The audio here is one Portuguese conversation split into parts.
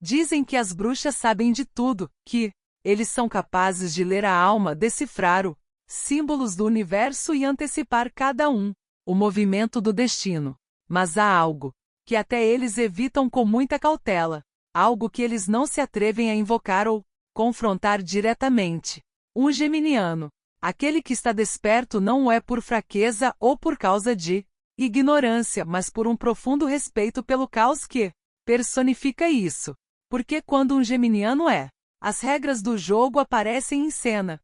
Dizem que as bruxas sabem de tudo, que eles são capazes de ler a alma, decifrar os símbolos do universo e antecipar cada um, o movimento do destino. Mas há algo que até eles evitam com muita cautela, algo que eles não se atrevem a invocar ou confrontar diretamente. Um geminiano, aquele que está desperto, não o é por fraqueza ou por causa de ignorância, mas por um profundo respeito pelo caos que personifica isso. Porque quando um geminiano as regras do jogo aparecem em cena.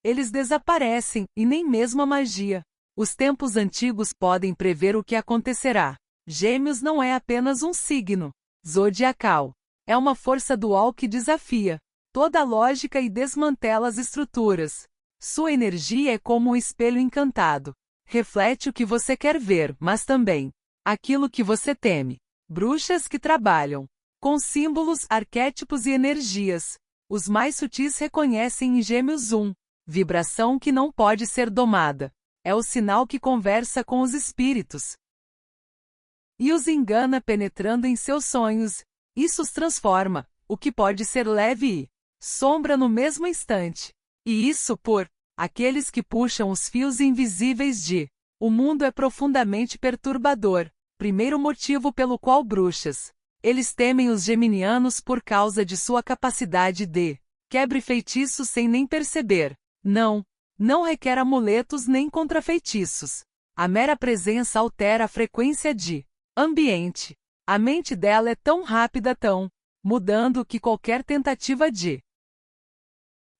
Eles desaparecem, e nem mesmo a magia. Os tempos antigos podem prever o que acontecerá. Gêmeos não é apenas um signo zodiacal. É uma força dual que desafia toda a lógica e desmantela as estruturas. Sua energia é como um espelho encantado. Reflete o que você quer ver, mas também aquilo que você teme. Bruxas que trabalham com símbolos, arquétipos e energias. Os mais sutis reconhecem em Gêmeos vibração que não pode ser domada. É o sinal que conversa com os espíritos e os engana penetrando em seus sonhos. Isso os transforma, o que pode ser leve e sombra no mesmo instante. E isso por aqueles que puxam os fios invisíveis de o mundo é profundamente perturbador. Primeiro motivo pelo qual bruxas eles temem os geminianos por causa de sua capacidade de quebre feitiços sem nem perceber. Não requer amuletos nem contrafeitiços. A mera presença altera a frequência de ambiente. A mente dela é tão rápida, tão mudando, que qualquer tentativa de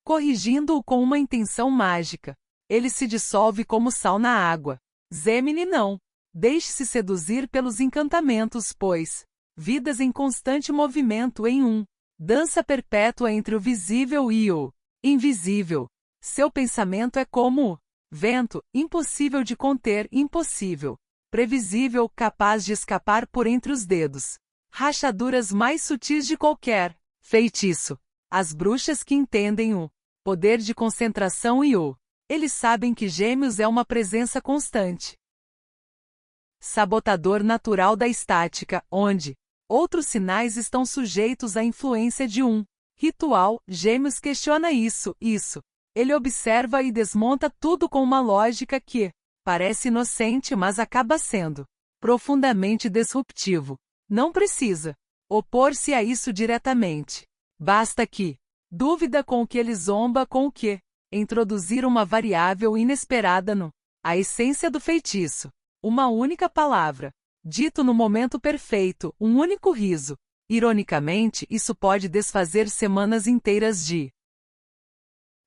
corrigindo-o com uma intenção mágica, ele se dissolve como sal na água. Gemini não. Deixe-se seduzir pelos encantamentos, pois vidas em constante movimento em dança perpétua entre o visível e o invisível. Seu pensamento é como o vento, impossível de conter, impossível, previsível, capaz de escapar por entre os dedos. Rachaduras mais sutis de qualquer feitiço. As bruxas que entendem o poder de concentração e eles sabem que Gêmeos é uma presença constante. Sabotador natural da estática, onde outros sinais estão sujeitos à influência de ritual. Gêmeos questiona isso. Ele observa e desmonta tudo com uma lógica que parece inocente, mas acaba sendo profundamente disruptivo. Não precisa opor-se a isso diretamente. Basta que dúvida com o que ele zomba, com o que introduzir uma variável inesperada a essência do feitiço. Uma única palavra, dito no momento perfeito, um único riso. Ironicamente, isso pode desfazer semanas inteiras de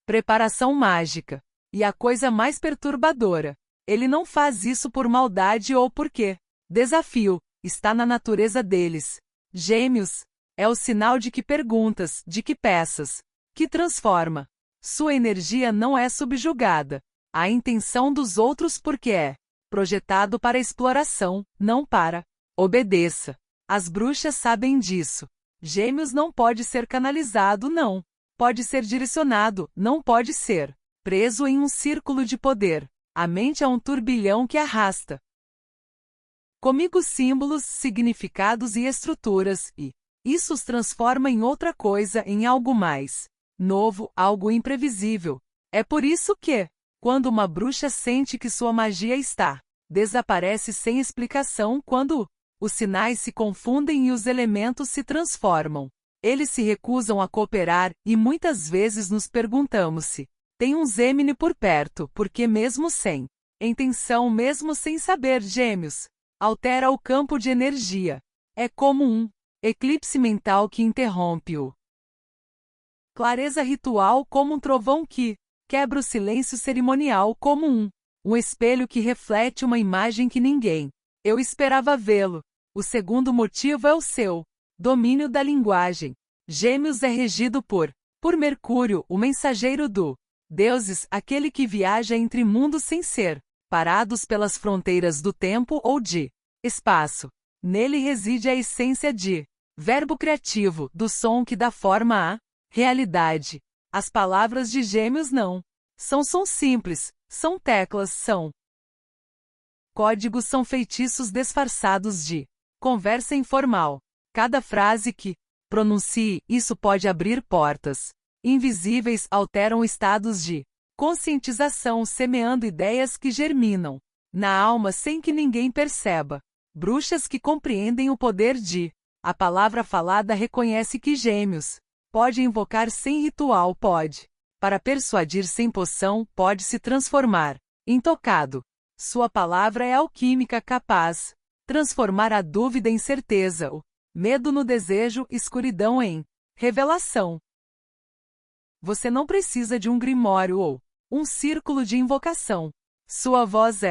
preparação mágica. E a coisa mais perturbadora, ele não faz isso por maldade ou porque desafio está na natureza deles. Gêmeos é o sinal de que perguntas, de que peças, que transforma. Sua energia não é subjugada à intenção dos outros porque é projetado para exploração, não para obedeça. As bruxas sabem disso. Gêmeos não pode ser canalizado, não pode ser direcionado, não pode ser preso em um círculo de poder. A mente é um turbilhão que arrasta comigo símbolos, significados e estruturas, e isso os transforma em outra coisa, em algo mais novo, algo imprevisível. É por isso que, quando uma bruxa sente que sua magia desaparece sem explicação, quando os sinais se confundem e os elementos se transformam, eles se recusam a cooperar, e muitas vezes nos perguntamos se tem um Gemini por perto, porque mesmo sem intenção, mesmo sem saber, Gêmeos altera o campo de energia. É como um eclipse mental que interrompe-o. Clareza ritual, como um trovão que quebra o silêncio cerimonial, como um espelho que reflete uma imagem que ninguém eu esperava vê-lo. O segundo motivo é o seu domínio da linguagem. Gêmeos é regido por Mercúrio, o mensageiro do deuses, aquele que viaja entre mundos sem ser parados pelas fronteiras do tempo ou de espaço. Nele reside a essência de verbo criativo, do som que dá forma à realidade. As palavras de Gêmeos não são sons simples, são teclas, são códigos, são feitiços disfarçados de conversa informal. Cada frase que pronuncie, isso pode abrir portas invisíveis, alteram estados de conscientização, semeando ideias que germinam na alma sem que ninguém perceba. Bruxas que compreendem o poder de a palavra falada reconhece que Gêmeos pode invocar sem ritual, pode para persuadir sem poção, pode se transformar intocado. Sua palavra é alquímica, capaz transformar a dúvida em certeza, o medo no desejo, escuridão em revelação. Você não precisa de um grimório ou um círculo de invocação. Sua voz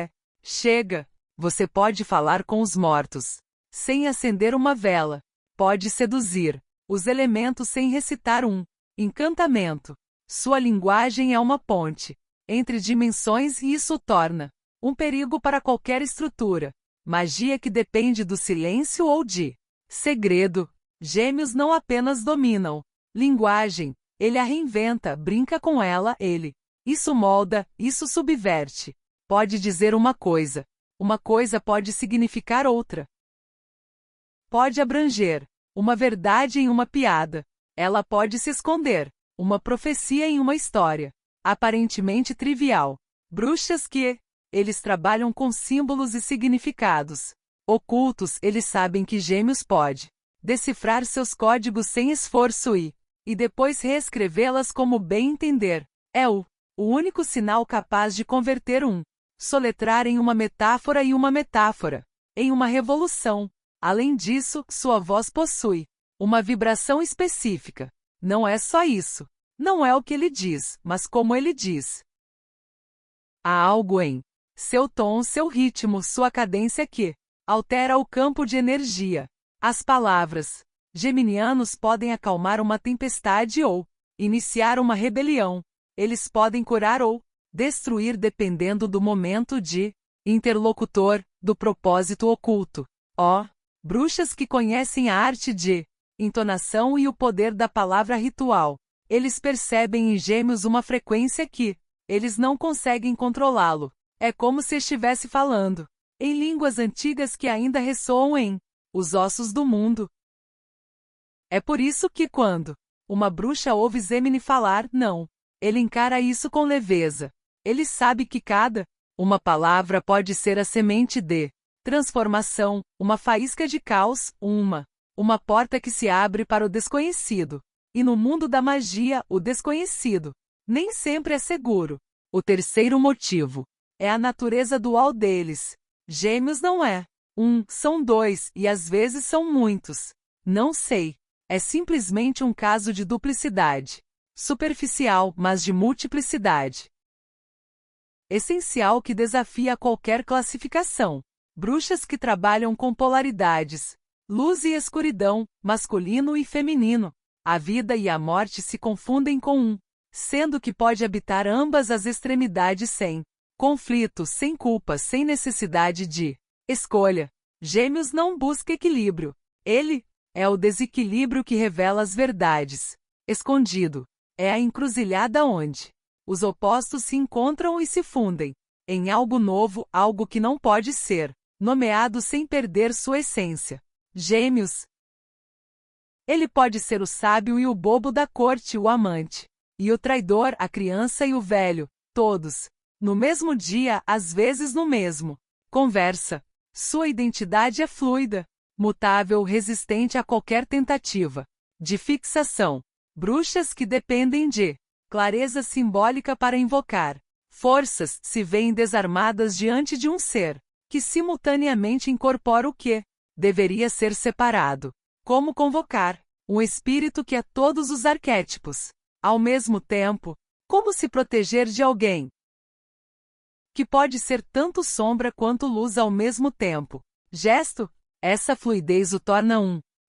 chega. Você pode falar com os mortos sem acender uma vela. Pode seduzir os elementos sem recitar um encantamento. Sua linguagem é uma ponte entre dimensões e isso torna um perigo para qualquer estrutura. Magia que depende do silêncio ou de segredo. Gêmeos não apenas dominam linguagem, ele a reinventa, brinca com ela, ele isso molda, isso subverte. Pode dizer uma coisa pode significar outra. Pode abranger uma verdade em uma piada. Ela pode se esconder uma profecia em uma história aparentemente trivial. Bruxas que eles trabalham com símbolos e significados ocultos. Eles sabem que Gêmeos pode decifrar seus códigos sem esforço e depois reescrevê-las como bem entender. É o único sinal capaz de converter um soletrar em uma metáfora e uma metáfora em uma revolução. Além disso, sua voz possui uma vibração específica. Não é só isso. Não é o que ele diz, mas como ele diz. Há algo em seu tom, seu ritmo, sua cadência que altera o campo de energia. As palavras geminianos podem acalmar uma tempestade ou iniciar uma rebelião. Eles podem curar ou destruir dependendo do momento de interlocutor, do propósito oculto. Bruxas que conhecem a arte de entonação e o poder da palavra ritual. Eles percebem em Gêmeos uma frequência que eles não conseguem controlá-lo. É como se estivesse falando em línguas antigas que ainda ressoam em os ossos do mundo. É por isso que quando uma bruxa ouve Gemini falar, não, ele encara isso com leveza. Ele sabe que cada uma palavra pode ser a semente de transformação, uma faísca de caos, uma porta que se abre para o desconhecido. E no mundo da magia, o desconhecido nem sempre é seguro. O terceiro motivo é a natureza dual deles. Gêmeos não é são dois, e às vezes são muitos. Não sei. É simplesmente um caso de duplicidade. Superficial, mas de multiplicidade. Essencial que desafia qualquer classificação. Bruxas que trabalham com polaridades, luz e escuridão, masculino e feminino. A vida e a morte se confundem com sendo que pode habitar ambas as extremidades sem conflito, sem culpa, sem necessidade de escolha. Gêmeos não busca equilíbrio. Ele é o desequilíbrio que revela as verdades. Escondido é a encruzilhada onde os opostos se encontram e se fundem em algo novo, algo que não pode ser nomeado sem perder sua essência. Gêmeos. Ele pode ser o sábio e o bobo da corte, o amante e o traidor, a criança e o velho, todos no mesmo dia, às vezes no mesmo conversa. Sua identidade é fluida, mutável, resistente a qualquer tentativa de fixação. Bruxas que dependem de clareza simbólica para invocar forças, se veem desarmadas diante de um ser que simultaneamente incorpora o que deveria ser separado. Como convocar um espírito que é todos os arquétipos ao mesmo tempo? Como se proteger de alguém que pode ser tanto sombra quanto luz ao mesmo tempo? Gesto? Essa fluidez o torna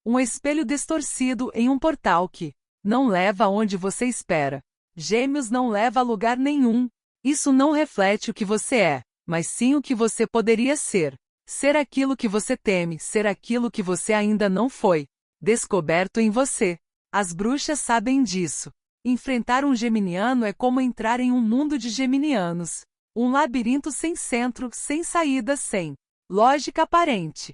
um espelho distorcido em um portal que não leva aonde você espera. Gêmeos não leva a lugar nenhum. Isso não reflete o que você é, mas sim o que você poderia ser. Ser aquilo que você teme, ser aquilo que você ainda não foi descoberto em você. As bruxas sabem disso. Enfrentar um geminiano é como entrar em um mundo de geminianos. Um labirinto sem centro, sem saída, sem lógica aparente.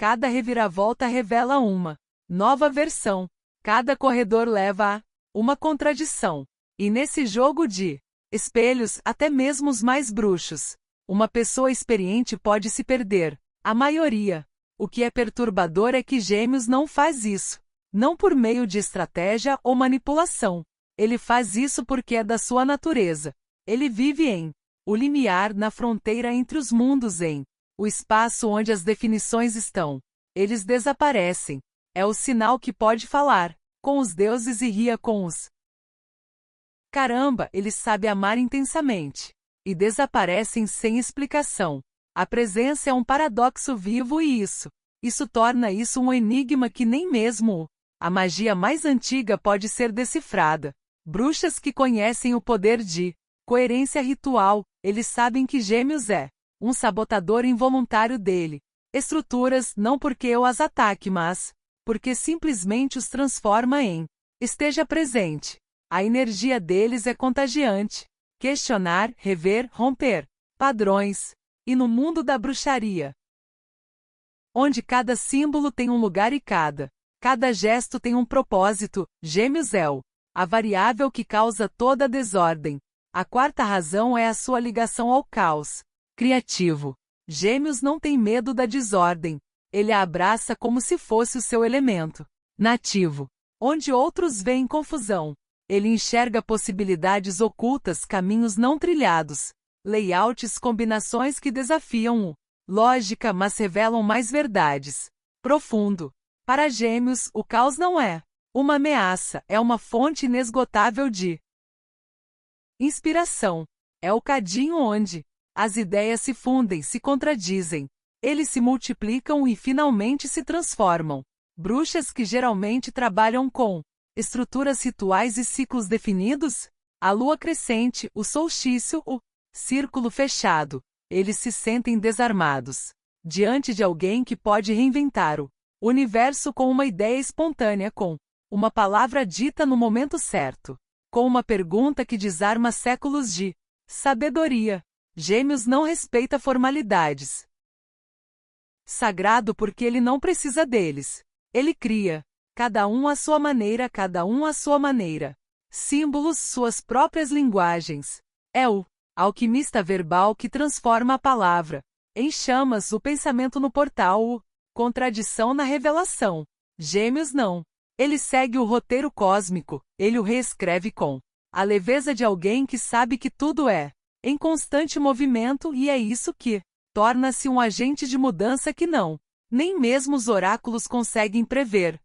Cada reviravolta revela uma nova versão. Cada corredor leva a uma contradição. E nesse jogo de espelhos, até mesmo os mais bruxos, uma pessoa experiente pode se perder. A maioria. O que é perturbador é que Gêmeos não faz isso. Não por meio de estratégia ou manipulação. Ele faz isso porque é da sua natureza. Ele vive em o limiar, na fronteira entre os mundos, em o espaço onde as definições estão. Eles desaparecem. É o sinal que pode falar com os deuses e ria com os. Caramba, ele sabe amar intensamente. E desaparecem sem explicação. A presença é um paradoxo vivo e isso torna isso um enigma que nem mesmo a magia mais antiga pode ser decifrada. Bruxas que conhecem o poder de coerência ritual, eles sabem que Gêmeos é um sabotador involuntário dele. Estruturas, não porque eu as ataque, mas porque simplesmente os transforma em esteja presente. A energia deles é contagiante. Questionar, rever, romper padrões. E no mundo da bruxaria, onde cada símbolo tem um lugar e cada gesto tem um propósito, Gêmeos é a variável que causa toda a desordem. A quarta razão é a sua ligação ao caos criativo. Gêmeos não tem medo da desordem. Ele a abraça como se fosse o seu elemento nativo. Onde outros veem confusão, ele enxerga possibilidades ocultas, caminhos não trilhados, layouts, combinações que desafiam lógica, mas revelam mais verdades. Profundo. Para Gêmeos, o caos não é uma ameaça, é uma fonte inesgotável de inspiração. É o cadinho onde as ideias se fundem, se contradizem. Eles se multiplicam e finalmente se transformam. Bruxas que geralmente trabalham com estruturas rituais e ciclos definidos, a lua crescente, o solstício, o círculo fechado. Eles se sentem desarmados diante de alguém que pode reinventar o universo com uma ideia espontânea, com uma palavra dita no momento certo, com uma pergunta que desarma séculos de sabedoria. Gêmeos não respeita formalidades. Sagrado porque ele não precisa deles. Ele cria, cada um à sua maneira, cada um à sua maneira. Símbolos, suas próprias linguagens. É o alquimista verbal que transforma a palavra em chamas, o pensamento no portal, o contradição na revelação. Gêmeos não. Ele segue o roteiro cósmico, ele o reescreve com a leveza de alguém que sabe que tudo é em constante movimento e é isso que torna-se um agente de mudança que nem mesmo os oráculos conseguem prever.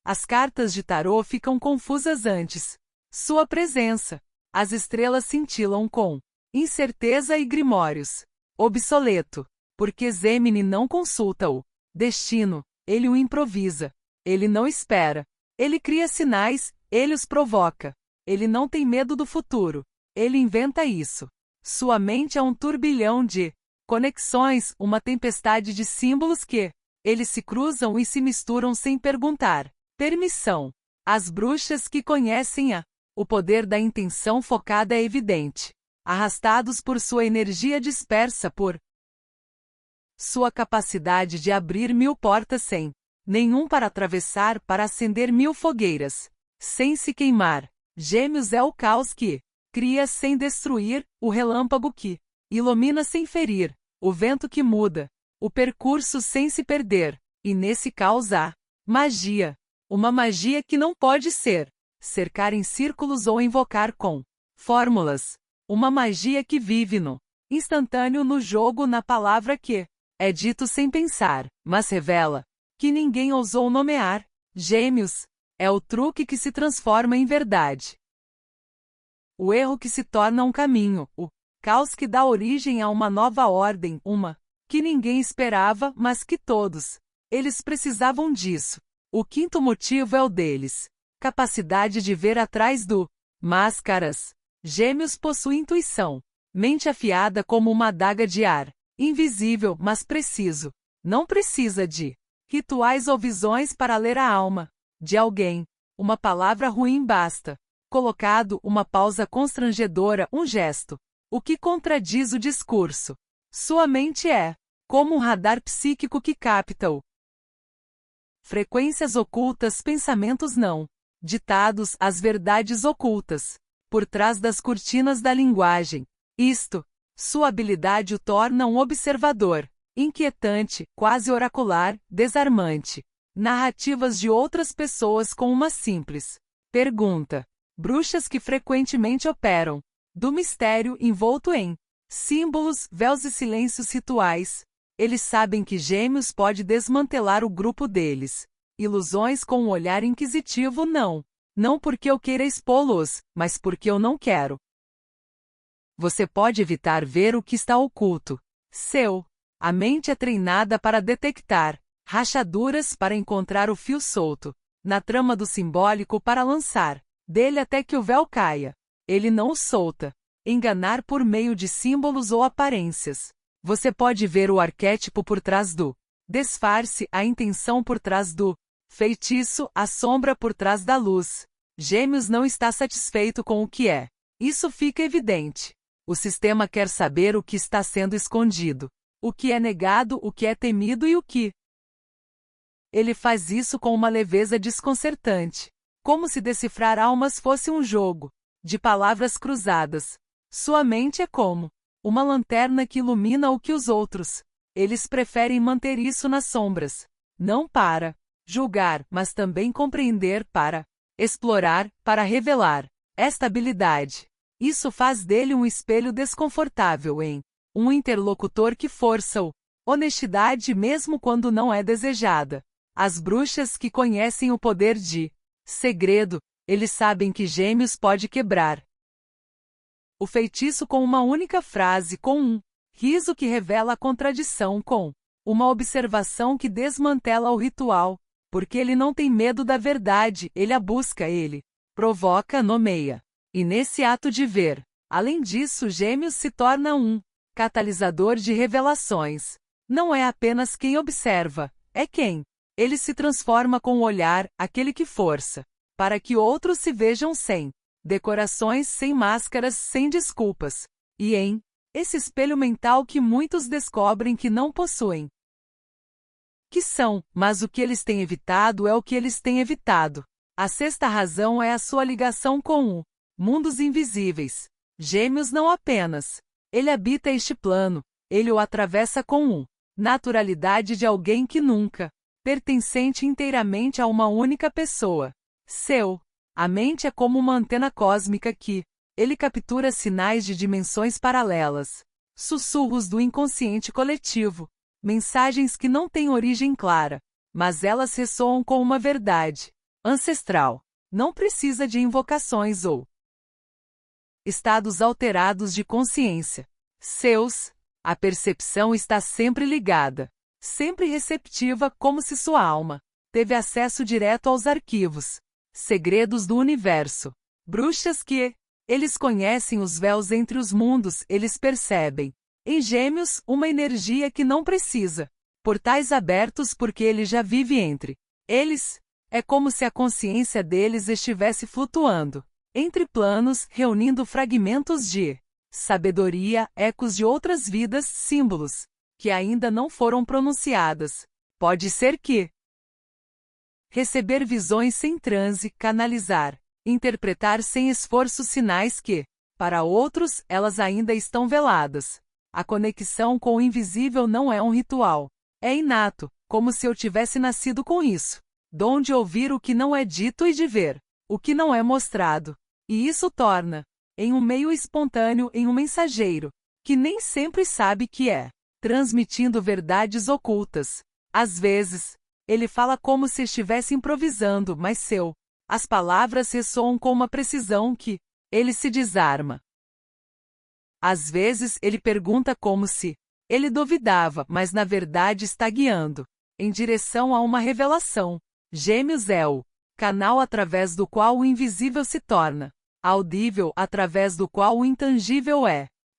As cartas de tarô ficam confusas antes sua presença. As estrelas cintilam com incerteza e grimórios. Obsoleto. Porque Gemini não consulta o destino, ele o improvisa. Ele não espera. Ele cria sinais, ele os provoca. Ele não tem medo do futuro. Ele inventa isso. Sua mente é um turbilhão de conexões, uma tempestade de símbolos que eles se cruzam e se misturam sem perguntar permissão. As bruxas que conhecem o poder da intenção focada é evidente. Arrastados por sua energia dispersa, por sua capacidade de abrir 1000 portas sem nenhum para atravessar, para acender 1000 fogueiras, sem se queimar. Gêmeos é o caos que cria sem destruir, o relâmpago que ilumina sem ferir, o vento que muda o percurso sem se perder. E nesse caos há magia. Uma magia que não pode ser cercar em círculos ou invocar com fórmulas. Uma magia que vive no instantâneo, no jogo, na palavra que é dito sem pensar, mas revela que ninguém ousou nomear. Gêmeos é o truque que se transforma em verdade. O erro que se torna um caminho, o caos que dá origem a uma nova ordem, uma que ninguém esperava, mas que todos eles precisavam disso. O quinto motivo é o deles. Capacidade de ver atrás do máscaras. Gêmeos possui intuição. Mente afiada como uma adaga de ar. Invisível, mas preciso. Não precisa de rituais ou visões para ler a alma de alguém. Uma palavra ruim basta. Colocado, uma pausa constrangedora, um gesto. O que contradiz o discurso. Sua mente é como um radar psíquico que capta o frequências ocultas, pensamentos não ditados, as verdades ocultas por trás das cortinas da linguagem. Sua habilidade o torna um observador inquietante, quase oracular, desarmante. Narrativas de outras pessoas com uma simples pergunta. Bruxas que frequentemente operam do mistério envolto em símbolos, véus e silêncios rituais. Eles sabem que Gêmeos pode desmantelar o grupo deles. Ilusões com um olhar inquisitivo não porque eu queira expô-los, mas porque eu não quero. Você pode evitar ver o que está oculto. A mente é treinada para detectar rachaduras, para encontrar o fio solto na trama do simbólico, para lançar dele até que o véu caia. Ele não o solta. Enganar por meio de símbolos ou aparências. Você pode ver o arquétipo por trás do disfarce, a intenção por trás do feitiço, a sombra por trás da luz. Gêmeos não está satisfeito com o que é. Isso fica evidente. O sistema quer saber o que está sendo escondido, o que é negado, o que é temido e o que. Ele faz isso com uma leveza desconcertante, como se decifrar almas fosse um jogo de palavras cruzadas. Sua mente é como uma lanterna que ilumina o que os outros. Eles preferem manter isso nas sombras, não para julgar, mas também compreender, para explorar, para revelar esta habilidade. Isso faz dele um espelho desconfortável em um interlocutor que força o honestidade mesmo quando não é desejada. As bruxas que conhecem o poder de segredo, eles sabem que Gêmeos pode quebrar o feitiço com uma única frase, com um riso que revela a contradição, com uma observação que desmantela o ritual, porque ele não tem medo da verdade, ele a busca, ele provoca, nomeia. E nesse ato de ver, além disso, Gêmeos se torna um catalisador de revelações. Não é apenas quem observa, é quem. Ele se transforma com o olhar, aquele que força, para que outros se vejam sem decorações, sem máscaras, sem desculpas. E em esse espelho mental que muitos descobrem que não possuem. Que são, mas o que eles têm evitado é o que eles têm evitado. A sexta razão é a sua ligação com o mundos invisíveis. Gêmeos não apenas. Ele habita este plano, ele o atravessa com naturalidade de alguém que nunca pertencente inteiramente a uma única pessoa. A mente é como uma antena cósmica que ele captura sinais de dimensões paralelas, sussurros do inconsciente coletivo, mensagens que não têm origem clara, mas elas ressoam com uma verdade ancestral. Não precisa de invocações ou estados alterados de consciência. A percepção está sempre ligada, sempre receptiva, como se sua alma teve acesso direto aos arquivos, segredos do universo. Bruxas que eles conhecem os véus entre os mundos, eles percebem em Gêmeos uma energia que não precisa portais abertos porque ele já vive entre eles. É como se a consciência deles estivesse flutuando entre planos, reunindo fragmentos de sabedoria, ecos de outras vidas, símbolos que ainda não foram pronunciadas. Pode ser que receber visões sem transe, canalizar, interpretar sem esforço sinais que, para outros, elas ainda estão veladas. A conexão com o invisível não é um ritual. É inato, como se eu tivesse nascido com isso. Dom de ouvir o que não é dito e de ver o que não é mostrado. E isso torna em um meio espontâneo, em um mensageiro que nem sempre sabe que é transmitindo verdades ocultas. Às vezes, ele fala como se estivesse improvisando, mas as palavras ressoam com uma precisão que ele se desarma. Às vezes ele pergunta como se ele duvidava, mas na verdade está guiando em direção a uma revelação. Gêmeos é o canal através do qual o invisível se torna audível, através do qual o intangível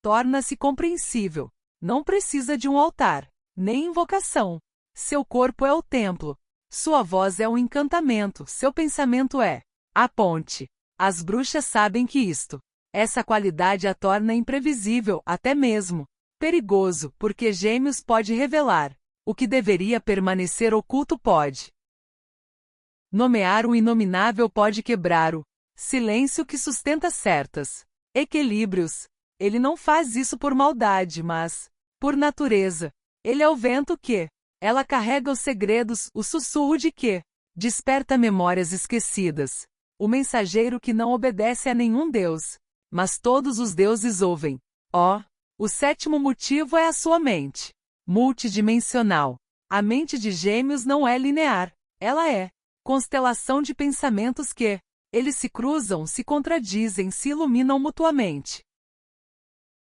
torna-se compreensível. Não precisa de um altar, nem invocação. Seu corpo é o templo. Sua voz é um encantamento. Seu pensamento é a ponte. As bruxas sabem que essa qualidade a torna imprevisível, até mesmo Perigoso, porque Gêmeos pode revelar. O que deveria permanecer oculto pode nomear o inominável, pode quebrar o silêncio que sustenta certas equilíbrios. Ele não faz isso por maldade, mas por natureza. Ele é o vento que ela carrega os segredos, o sussurro de que desperta memórias esquecidas. O mensageiro que não obedece a nenhum deus, mas todos os deuses ouvem. O sétimo motivo é a sua mente multidimensional. A mente de Gêmeos não é linear. Ela é constelação de pensamentos que eles se cruzam, se contradizem, se iluminam mutuamente.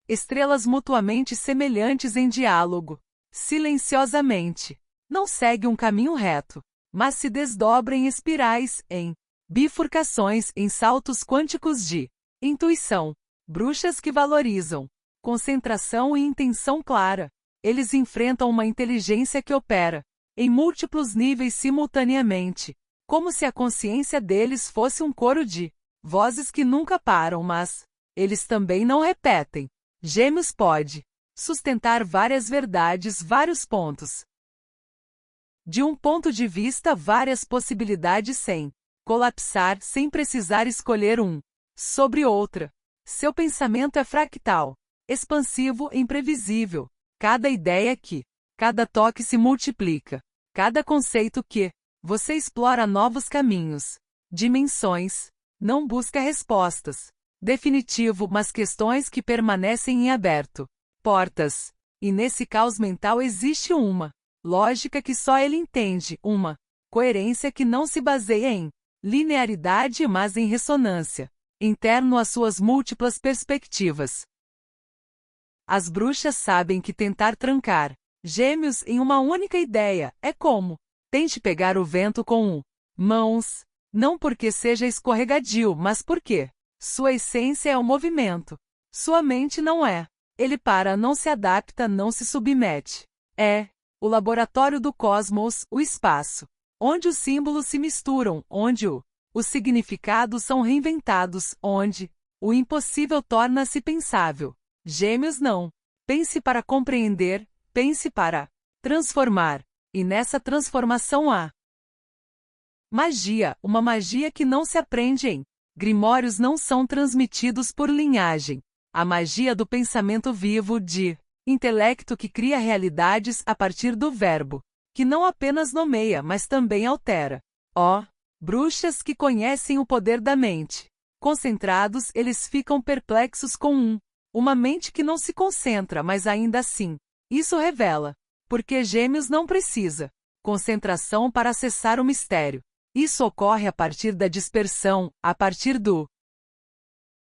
Estrelas mutuamente semelhantes em diálogo. Silenciosamente. Não segue um caminho reto, mas se desdobra em espirais, em bifurcações, em saltos quânticos de intuição. Bruxas que valorizam concentração e intenção clara. Eles enfrentam uma inteligência que opera em múltiplos níveis simultaneamente, como se a consciência deles fosse um coro de vozes que nunca param, mas eles também não repetem. Gêmeos pode sustentar várias verdades, vários pontos de um ponto de vista, várias possibilidades sem colapsar, sem precisar escolher um sobre outra. Seu pensamento é fractal, expansivo, imprevisível. Cada ideia que, cada toque se multiplica. Cada conceito que você explora novos caminhos, dimensões, não busca respostas definitivo, mas questões que permanecem em aberto. Portas. E nesse caos mental existe uma lógica que só ele entende, uma coerência que não se baseia em linearidade, mas em ressonância interno às suas múltiplas perspectivas. As bruxas sabem que tentar trancar Gêmeos em uma única ideia é como tente pegar o vento com mãos, não porque seja escorregadio, mas porque sua essência é o movimento. Sua mente não é. Ele para, não se adapta, não se submete. É o laboratório do cosmos, o espaço, onde os símbolos se misturam, onde os significados são reinventados, onde o impossível torna-se pensável. Gêmeos não. Pense para compreender, pense para transformar. E nessa transformação há magia, uma magia que não se aprende em grimórios, não são transmitidos por linhagem. A magia do pensamento vivo, de intelecto que cria realidades a partir do verbo, que não apenas nomeia, mas também altera. Bruxas que conhecem o poder da mente. Concentrados, eles ficam perplexos com uma mente que não se concentra, mas ainda assim. Isso revela porque Gêmeos não precisa concentração para acessar o mistério. Isso ocorre a partir da dispersão, a partir do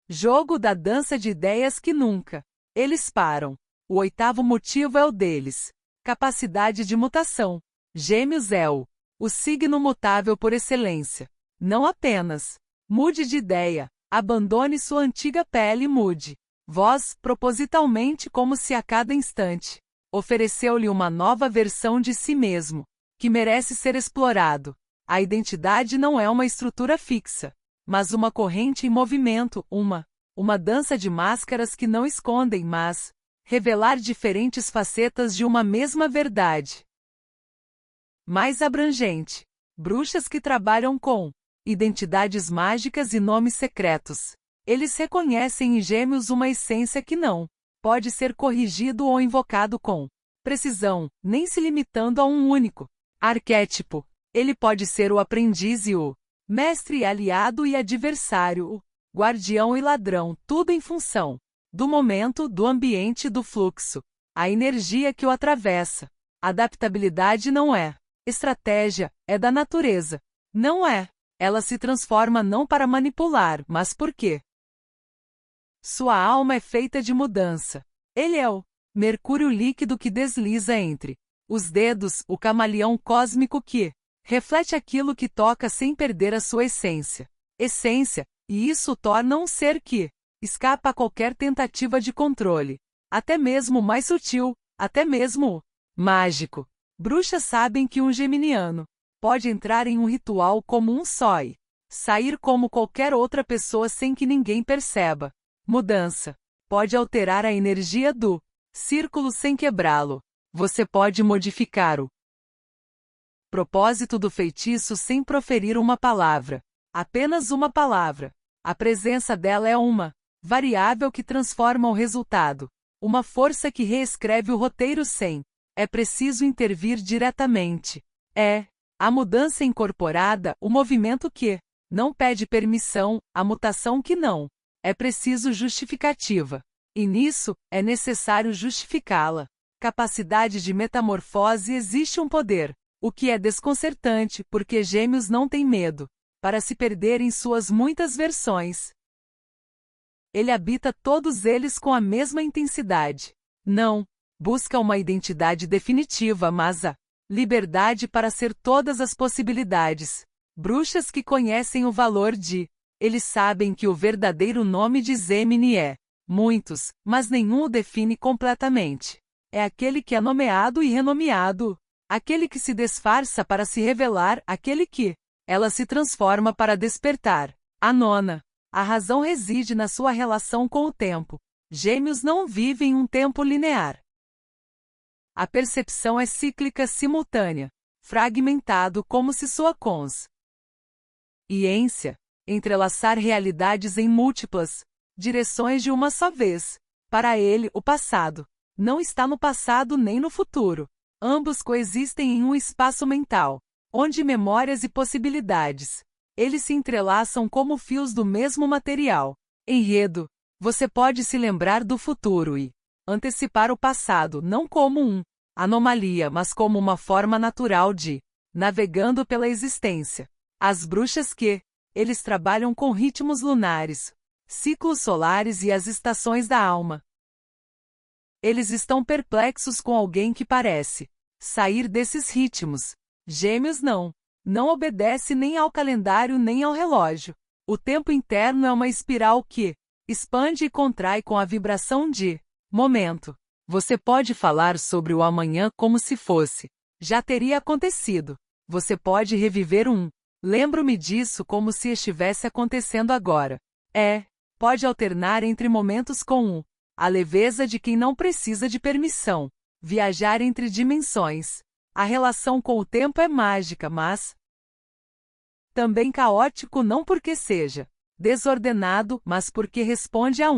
jogo da dança de ideias que nunca eles param. O oitavo motivo é o deles. Capacidade de mutação. Gêmeos é o signo mutável por excelência. Não apenas mude de ideia, abandone sua antiga pele e mude voz propositalmente, como se a cada instante ofereceu-lhe uma nova versão de si mesmo, que merece ser explorado. A identidade não é uma estrutura fixa, mas uma corrente em movimento, uma dança de máscaras que não escondem, mas revelar diferentes facetas de uma mesma verdade. Mais abrangente. Bruxas que trabalham com identidades mágicas e nomes secretos. Eles reconhecem em Gêmeos uma essência que não pode ser corrigido ou invocado com precisão, nem se limitando a um único arquétipo. Ele pode ser o aprendiz e o mestre, aliado e adversário, o guardião e ladrão, tudo em função do momento, do ambiente, do fluxo, a energia que o atravessa. Adaptabilidade não é estratégia, é da natureza. Não é. Ela se transforma não para manipular, mas porque sua alma é feita de mudança. Ele é o mercúrio líquido que desliza entre os dedos, o camaleão cósmico que reflete aquilo que toca sem perder a sua essência. E isso o torna um ser que escapa a qualquer tentativa de controle, até mesmo o mais sutil, até mesmo o mágico. Bruxas sabem que um geminiano pode entrar em um ritual como um só e sair como qualquer outra pessoa sem que ninguém perceba. Mudança pode alterar a energia do círculo sem quebrá-lo. Você pode modificar o propósito do feitiço sem proferir uma palavra. Apenas uma palavra. A presença dela é uma variável que transforma o resultado. Uma força que reescreve o roteiro sem. É preciso intervir diretamente. A mudança incorporada, o movimento que não pede permissão, a mutação que não. É preciso justificativa. E nisso, é necessário justificá-la. Capacidade de metamorfose existe um poder. O que é desconcertante, porque Gêmeos não têm medo. Para se perder em suas muitas versões. Ele habita todos eles com a mesma intensidade. Não busca uma identidade definitiva, mas a liberdade para ser todas as possibilidades. Bruxas que conhecem o valor de. Eles sabem que o verdadeiro nome de Zemini é muitos, mas nenhum o define completamente. É aquele que é nomeado e renomeado. Aquele que se disfarça para se revelar, aquele que ela se transforma para despertar. A nona. A razão reside na sua relação com o tempo. Gêmeos não vivem um tempo linear. A percepção é cíclica simultânea, fragmentado como se sua consciência entrelaçar realidades em múltiplas direções de uma só vez. Para ele, o passado não está no passado nem no futuro. Ambos coexistem em um espaço mental, onde memórias e possibilidades, eles se entrelaçam como fios do mesmo material. Enredo. Você pode se lembrar do futuro e antecipar o passado não como anomalia, mas como uma forma natural de navegando pela existência. As bruxas que eles trabalham com ritmos lunares, ciclos solares e as estações da alma. Eles estão perplexos com alguém que parece sair desses ritmos. Gêmeos não obedece nem ao calendário nem ao relógio. O tempo interno é uma espiral que expande e contrai com a vibração de momento. Você pode falar sobre o amanhã como se fosse já teria acontecido. Você pode reviver lembro-me disso como se estivesse acontecendo agora. Pode alternar entre momentos com a leveza de quem não precisa de permissão. Viajar entre dimensões. A relação com o tempo é mágica, mas também caótico não porque seja desordenado, mas porque responde a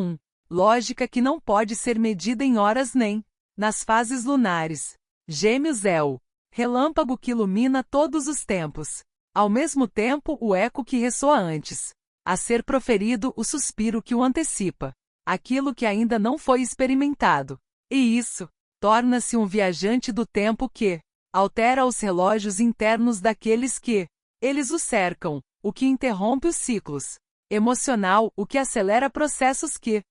lógica que não pode ser medida em horas nem nas fases lunares. Gêmeos é o relâmpago que ilumina todos os tempos. Ao mesmo tempo, o eco que ressoa antes a ser proferido, o suspiro que o antecipa. Aquilo que ainda não foi experimentado. E isso torna-se um viajante do tempo que altera os relógios internos daqueles que eles o cercam, o que interrompe os ciclos. Emocional, o que acelera processos que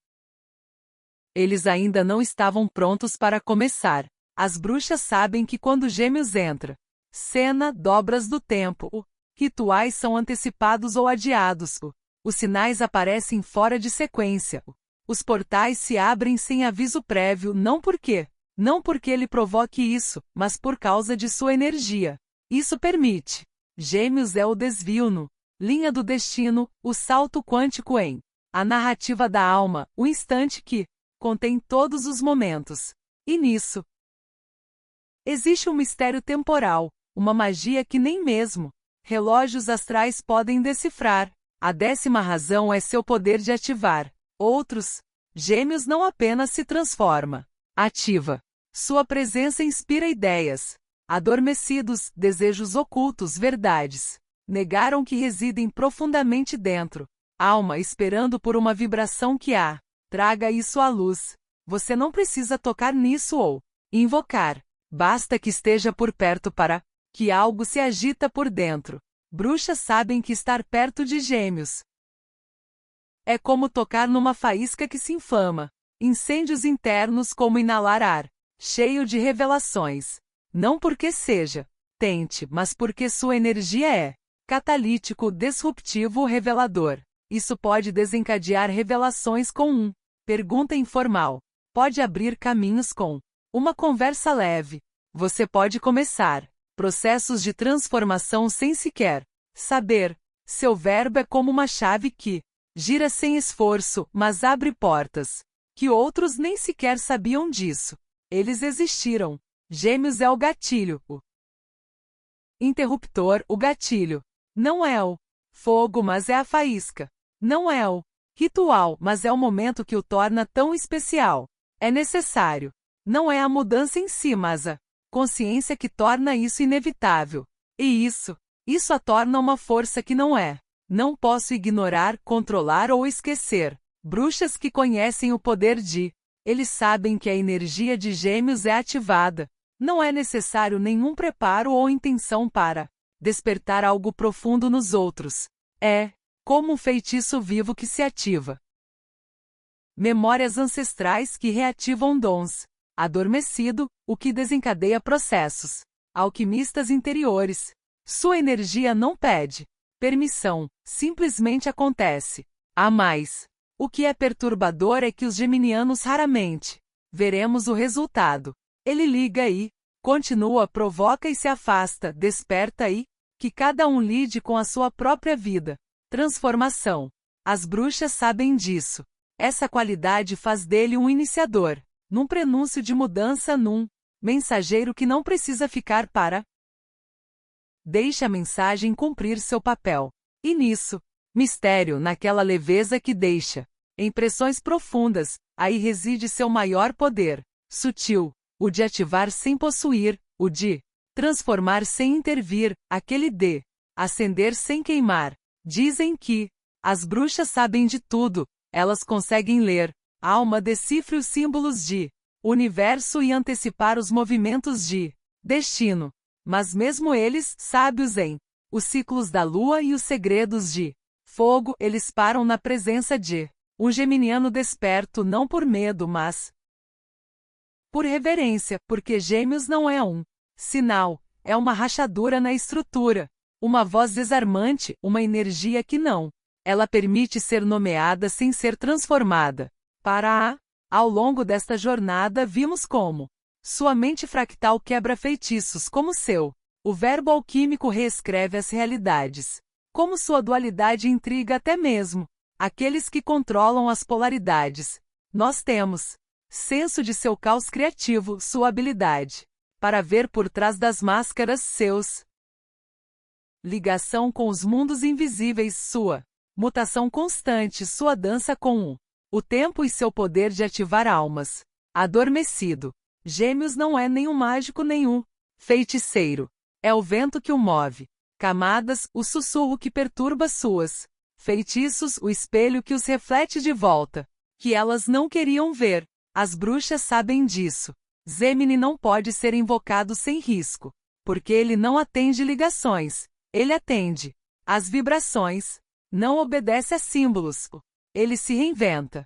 eles ainda não estavam prontos para começar. As bruxas sabem que quando Gêmeos entra, cena, dobras do tempo, rituais são antecipados ou adiados, os sinais aparecem fora de sequência, os portais se abrem sem aviso prévio, não porque ele provoque isso, mas por causa de sua energia. Isso permite. Gêmeos é o desvio no linha do destino, o salto quântico em a narrativa da alma, o instante que contém todos os momentos. E nisso existe um mistério temporal, uma magia que nem mesmo relógios astrais podem decifrar. A 10ª razão é seu poder de ativar outros. Gêmeos não apenas se transforma, ativa. Sua presença inspira ideias. Adormecidos, desejos ocultos, verdades. Negaram que residem profundamente dentro. Alma esperando por uma vibração que traga isso à luz. Você não precisa tocar nisso ou invocar. Basta que esteja por perto para que algo se agita por dentro. Bruxas sabem que estar perto de Gêmeos é como tocar numa faísca que se inflama. Incêndios internos como inalar ar, cheio de revelações. Não porque seja tente, mas porque sua energia é catalítico, disruptivo, revelador. Isso pode desencadear revelações com pergunta informal. Pode abrir caminhos com uma conversa leve. Você pode começar processos de transformação sem sequer saber. Seu verbo é como uma chave que gira sem esforço, mas abre portas que outros nem sequer sabiam disso. Eles existiram. Gêmeos é o gatilho. O interruptor, o gatilho. Não é o fogo, mas é a faísca. Não é o ritual, mas é o momento que o torna tão especial. É necessário. Não é a mudança em si, mas a consciência que torna isso inevitável. E isso a torna uma força que não é. Não posso ignorar, controlar ou esquecer. Bruxas que conhecem o poder de. Eles sabem que a energia de Gêmeos é ativada. Não é necessário nenhum preparo ou intenção para despertar algo profundo nos outros. É como um feitiço vivo que se ativa. Memórias ancestrais que reativam dons. Adormecido, o que desencadeia processos. Alquimistas interiores. Sua energia não pede permissão, simplesmente acontece. Há mais. O que é perturbador é que os geminianos raramente veremos o resultado. Ele liga e continua, provoca e se afasta, desperta e que cada um lide com a sua própria vida. Transformação. As bruxas sabem disso. Essa qualidade faz dele um iniciador, num prenúncio de mudança, num mensageiro que não precisa ficar para. Deixe a mensagem cumprir seu papel. E nisso, mistério, naquela leveza que deixa impressões profundas, aí reside seu maior poder. Sutil, o de ativar sem possuir, o de transformar sem intervir, aquele de acender sem queimar. Dizem que as bruxas sabem de tudo, elas conseguem ler a alma, decifre os símbolos de universo e antecipar os movimentos de destino. Mas mesmo eles, sábios em os ciclos da lua e os segredos de fogo, eles param na presença de um geminiano desperto, não por medo, mas por reverência, porque Gêmeos não é um sinal, é uma rachadura na estrutura, uma voz desarmante, uma energia que não. Ela permite ser nomeada sem ser transformada. Ao longo desta jornada vimos como sua mente fractal quebra feitiços como seu. O verbo alquímico reescreve as realidades. Como sua dualidade intriga até mesmo aqueles que controlam as polaridades. Nós temos senso de seu caos criativo, sua habilidade para ver por trás das máscaras, seus ligação com os mundos invisíveis, sua mutação constante, sua dança com o tempo e seu poder de ativar almas. Adormecido. Gêmeos não é nem um mágico nem um feiticeiro. É o vento que o move. Camadas, o sussurro que perturba suas feitiços, o espelho que os reflete de volta. Que elas não queriam ver. As bruxas sabem disso. Gemini não pode ser invocado sem risco. Porque ele não atende ligações. Ele atende às vibrações. Não obedece a símbolos. Ele se reinventa.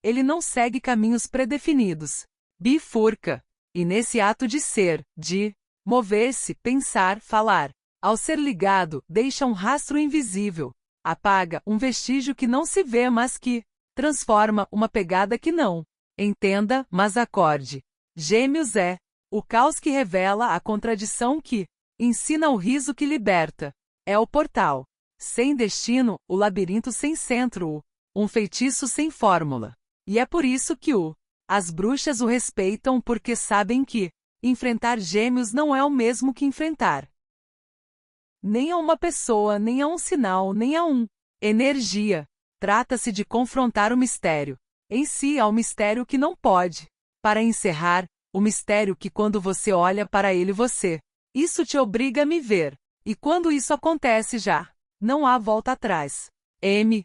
Ele não segue caminhos predefinidos. Bifurca. E nesse ato de ser, de mover-se, pensar, falar, ao ser ligado, deixa um rastro invisível. Apaga um vestígio que não se vê, mas que transforma uma pegada que não entenda, mas acorde. Gêmeos é o caos que revela a contradição que ensina o riso que liberta. É o portal sem destino, o labirinto sem centro, um feitiço sem fórmula. E é por isso que as bruxas o respeitam, porque sabem que enfrentar Gêmeos não é o mesmo que enfrentar nem a uma pessoa, nem a um sinal, nem a energia. Trata-se de confrontar o mistério em si, ao mistério que não pode. Para encerrar, o mistério que quando você olha para ele isso te obriga a me ver. E quando isso acontece já não há volta atrás. M.